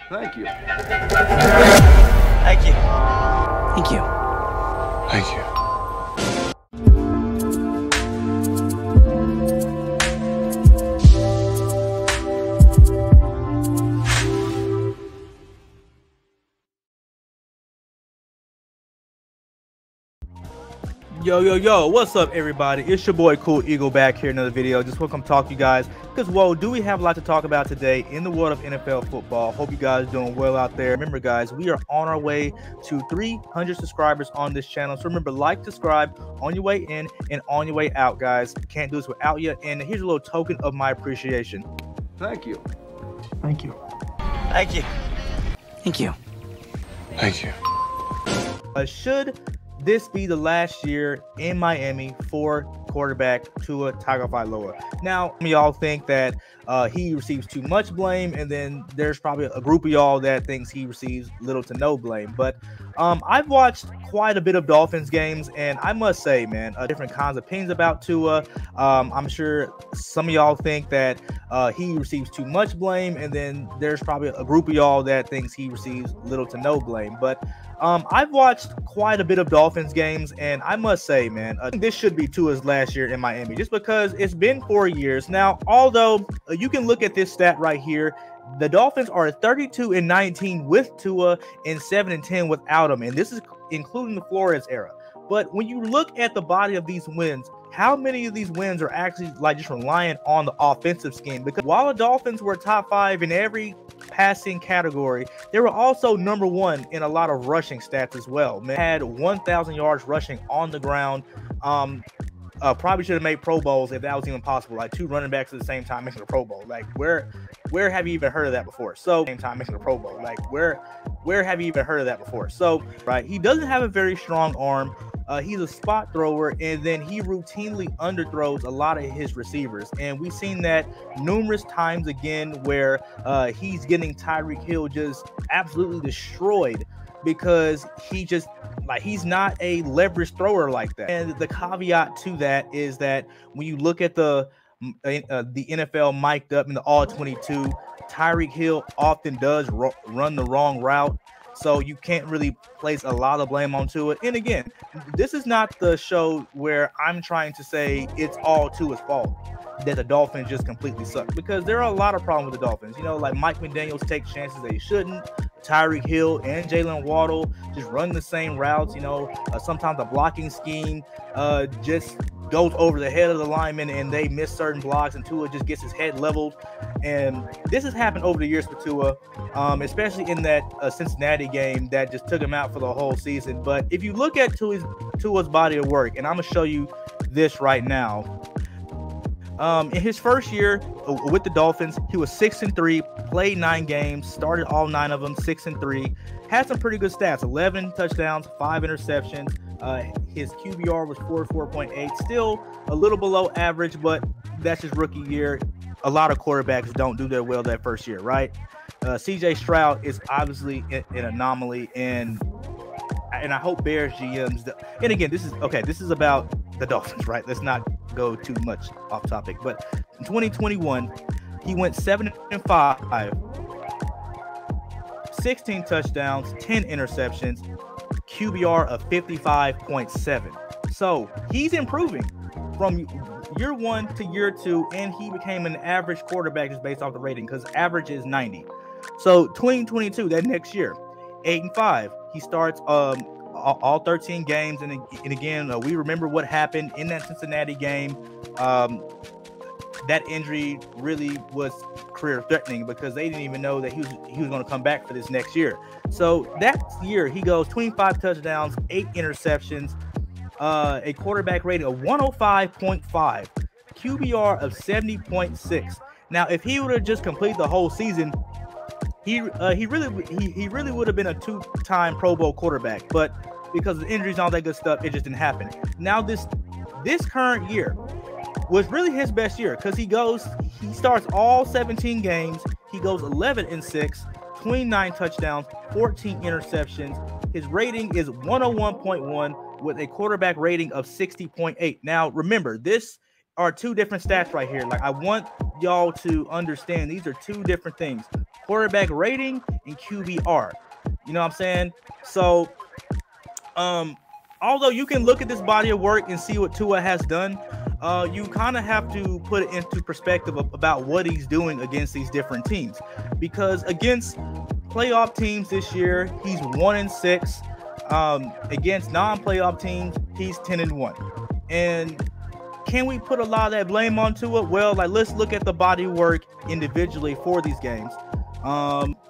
Thank you. Thank you. Thank you. Thank you. Yo, what's up, everybody? It's your boy Cool Eagle back here in another video. Just want to come talk to you guys because, whoa, do we have a lot to talk about today in the world of NFL football. Hope you guys doing well out there. Remember, guys, we are on our way to 300 subscribers on this channel. So remember, like, subscribe on your way in and on your way out, guys. Can't do this without you. And here's a little token of my appreciation. Thank you. Thank you. Thank you. Thank you. Thank you. Should this be the last year in Miami for quarterback Tua Tagovailoa? Now, some of y'all think that he receives too much blame, and then there's probably a group of y'all that thinks he receives little to no blame. But I've watched quite a bit of Dolphins games, and I must say, man, different kinds of opinions about Tua. I'm sure some of y'all think that he receives too much blame, and then there's probably a group of y'all that thinks he receives little to no blame. But I've watched quite a bit of Dolphins games, and I must say, man, this should be Tua's last year in Miami, just because it's been 4 years now. Although you can look at this stat right here, the Dolphins are 32-19 with Tua and 7-10 without him, and this is including the Flores era. But when you look at the body of these wins, how many of these wins are actually like just relying on the offensive scheme? Because while the Dolphins were top 5 in every passing category, they were also number 1 in a lot of rushing stats as well. Man, had 1,000 yards rushing on the ground. Probably should have made Pro Bowls if that was even possible. Like 2 running backs at the same time making a Pro Bowl. Like where have you even heard of that before? So same time making a Pro Bowl. Like where have you even heard of that before? So right, he doesn't have a very strong arm. He's a spot thrower, and then he routinely underthrows a lot of his receivers. And we've seen that numerous times again where he's getting Tyreek Hill just absolutely destroyed because he's not a leverage thrower like that. And the caveat to that is that when you look at the NFL mic'd up in the all 22, Tyreek Hill often does run the wrong route. So you can't really place a lot of blame onto it. And again, this is not the show where I'm trying to say it's all Tua's fault that the Dolphins just completely suck, because there are a lot of problems with the Dolphins. You know, like Mike McDaniels takes chances that he shouldn't. Tyreek Hill and Jalen Waddle just run the same routes. You know, sometimes the blocking scheme just goes over the head of the lineman and they miss certain blocks, and Tua just gets his head leveled. And this has happened over the years for Tua, especially in that Cincinnati game that just took him out for the whole season. But if you look at Tua's body of work, and I'm gonna show you this right now. In his first year with the Dolphins, he was 6-3, played 9 games, started all 9 of them, 6-3, had some pretty good stats: 11 touchdowns, 5 interceptions. His QBR was 44.8, still a little below average, but that's his rookie year. A lot of quarterbacks don't do that well that first year, right? CJ Stroud is obviously an anomaly, and I hope Bears GMs. And again, this is about the Dolphins, right? Let's not go too much off topic. But in 2021, he went 7-5, 16 touchdowns, 10 interceptions, QBR of 55.7. So he's improving from year 1 to year 2, and he became an average quarterback just based off the rating, because average is 90. So 2022, that next year, 8-5, he starts all 13 games, and again, we remember what happened in that Cincinnati game. That injury really was career threatening because they didn't even know that he was going to come back for this next year. So that year he goes 25 touchdowns, 8 interceptions, a quarterback rating of 105.5, QBR of 70.6. Now, if he would have just completed the whole season, he really would have been a 2-time Pro Bowl quarterback. But because of injuries and all that good stuff, it just didn't happen. Now this current year was really his best year, because he starts all 17 games. He goes 11-6, 29 touchdowns, 14 interceptions. His rating is 101.1 with a quarterback rating of 60.8. Now, remember, this are 2 different stats right here. Like, I want y'all to understand these are 2 different things. Quarterback rating in QBR. You know what I'm saying? So, although you can look at this body of work and see what Tua has done, you kind of have to put it into perspective about what he's doing against these different teams. Because against playoff teams this year, he's 1-6. Against non-playoff teams, he's 10-1. And can we put a lot of that blame on Tua? Well, like, let's look at the body work individually for these games.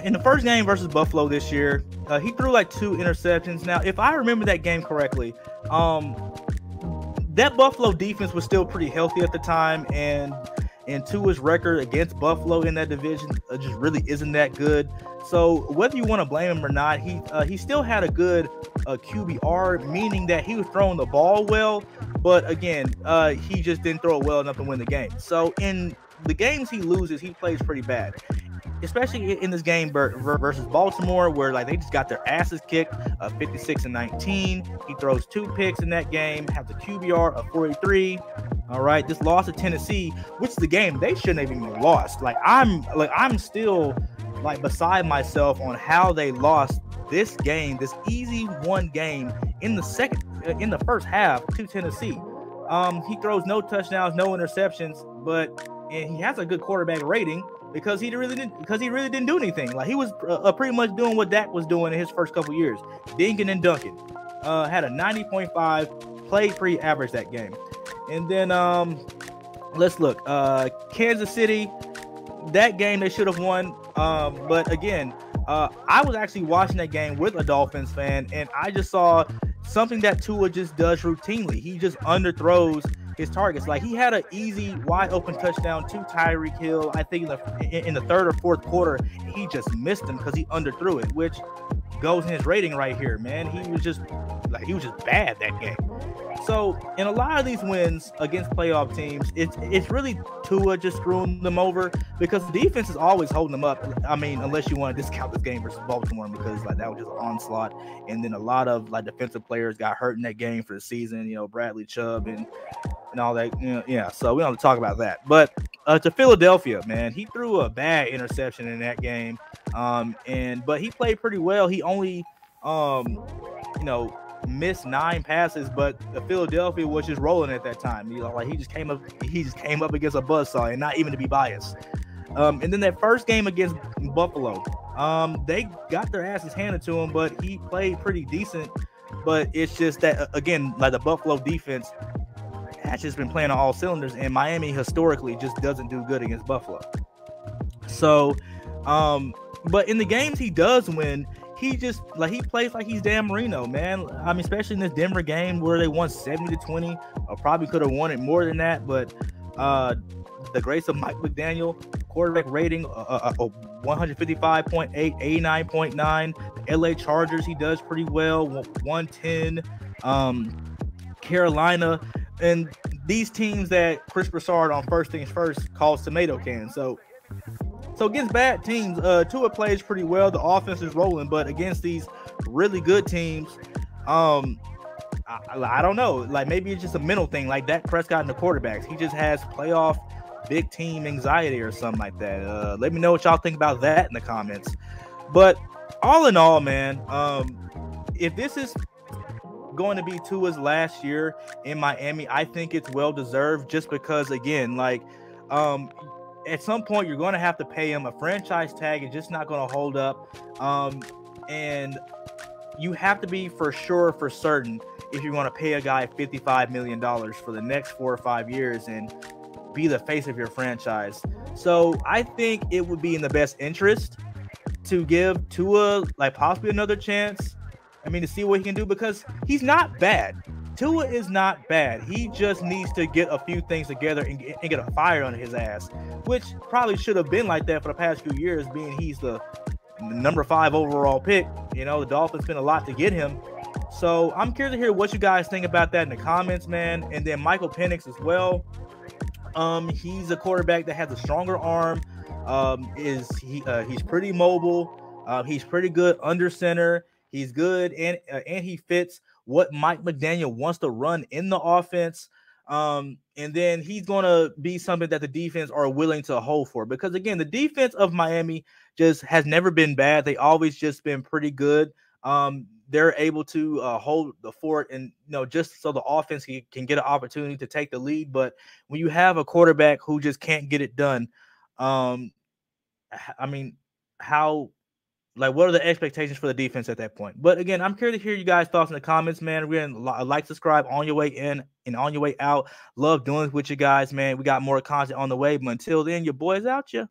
In the first game versus Buffalo this year, he threw like 2 interceptions. Now, if I remember that game correctly, that Buffalo defense was still pretty healthy at the time, and Tua's record against Buffalo in that division just really isn't that good. So whether you want to blame him or not, he still had a good QBR, meaning that he was throwing the ball well, but again, he just didn't throw it well enough to win the game. So in the games he loses, he plays pretty bad, especially in this game versus Baltimore, where like they just got their asses kicked, 56-19. He throws 2 picks in that game, has a QBR of 43. All right, this loss to Tennessee, which is the game they shouldn't have even lost. I'm still like beside myself on how they lost this game, this easy one game in the first half to Tennessee. He throws no touchdowns, no interceptions, and he has a good quarterback rating because he really didn't do anything. Like, he was pretty much doing what Dak was doing in his first couple years, dinking and dunking. Had a 90.5, played pretty average that game. And then let's look. Kansas City, that game they should have won. But again, I was actually watching that game with a Dolphins fan, and I just saw something that Tua just does routinely. He just underthrows his targets. Like, he had an easy, wide open touchdown to Tyreek Hill, I think in the third or fourth quarter. He just missed him because he underthrew it, which goes in his rating right here, man. He was just bad that game. So in a lot of these wins against playoff teams, it's really Tua just screwing them over, because the defense is always holding them up. I mean, unless you want to discount this game versus Baltimore, because like that was just an onslaught, and then a lot of like defensive players got hurt in that game for the season. You know, Bradley Chubb and all that. You know, yeah. So we don't have to talk about that. But to Philadelphia, man, he threw a bad interception in that game, but he played pretty well. He only missed 9 passes, but the Philadelphia was just rolling at that time. You know, like he just came up against a buzzsaw, and not even to be biased. And then that first game against Buffalo, they got their asses handed to him, but he played pretty decent. But it's just that, again, like the Buffalo defense has just been playing on all cylinders, and Miami historically just doesn't do good against Buffalo. So, but in the games he does win, he plays like he's Dan Marino, man. I mean, especially in this Denver game where they won 70-20, or probably could have won it more than that. But the grace of Mike McDaniel, quarterback rating 155.8, 89.9. The LA Chargers, he does pretty well, 110. Carolina, and these teams that Chris Broussard on First Things First calls tomato cans. So against bad teams, Tua plays pretty well. The offense is rolling, but against these really good teams, I don't know. Like, maybe it's just a mental thing, like Dak Prescott and the quarterbacks. He just has playoff big team anxiety or something like that. Let me know what y'all think about that in the comments. But all in all, man, if this is going to be Tua's last year in Miami, I think it's well deserved, just because, again, like, at some point you're going to have to pay him. A franchise tag is just not going to hold up, and you have to be for certain if you're going to pay a guy $55 million for the next 4 or 5 years and be the face of your franchise. So I think it would be in the best interest to give Tua like possibly another chance. I mean, to see what he can do, because he's not bad. Tua is not bad. He just needs to get a few things together and get a fire under his ass, which probably should have been like that for the past few years, being he's the number 5 overall pick. You know, the Dolphins spent a lot to get him. So I'm curious to hear what you guys think about that in the comments, man. And then Michael Penix as well. He's a quarterback that has a stronger arm. He's pretty mobile. He's pretty good under center. He's good, and he fits what Mike McDaniel wants to run in the offense. And then he's going to be something that the defense are willing to hold for, because again, the defense of Miami just has never been bad. They always just been pretty good. They're able to hold the fort, and just so the offense can get an opportunity to take the lead. But when you have a quarterback who just can't get it done, I mean, what are the expectations for the defense at that point? But again, I'm curious to hear you guys' thoughts in the comments, man. We're in like, subscribe on your way in and on your way out. Love doing this with you guys, man. We got more content on the way. But until then, your boys out, ya.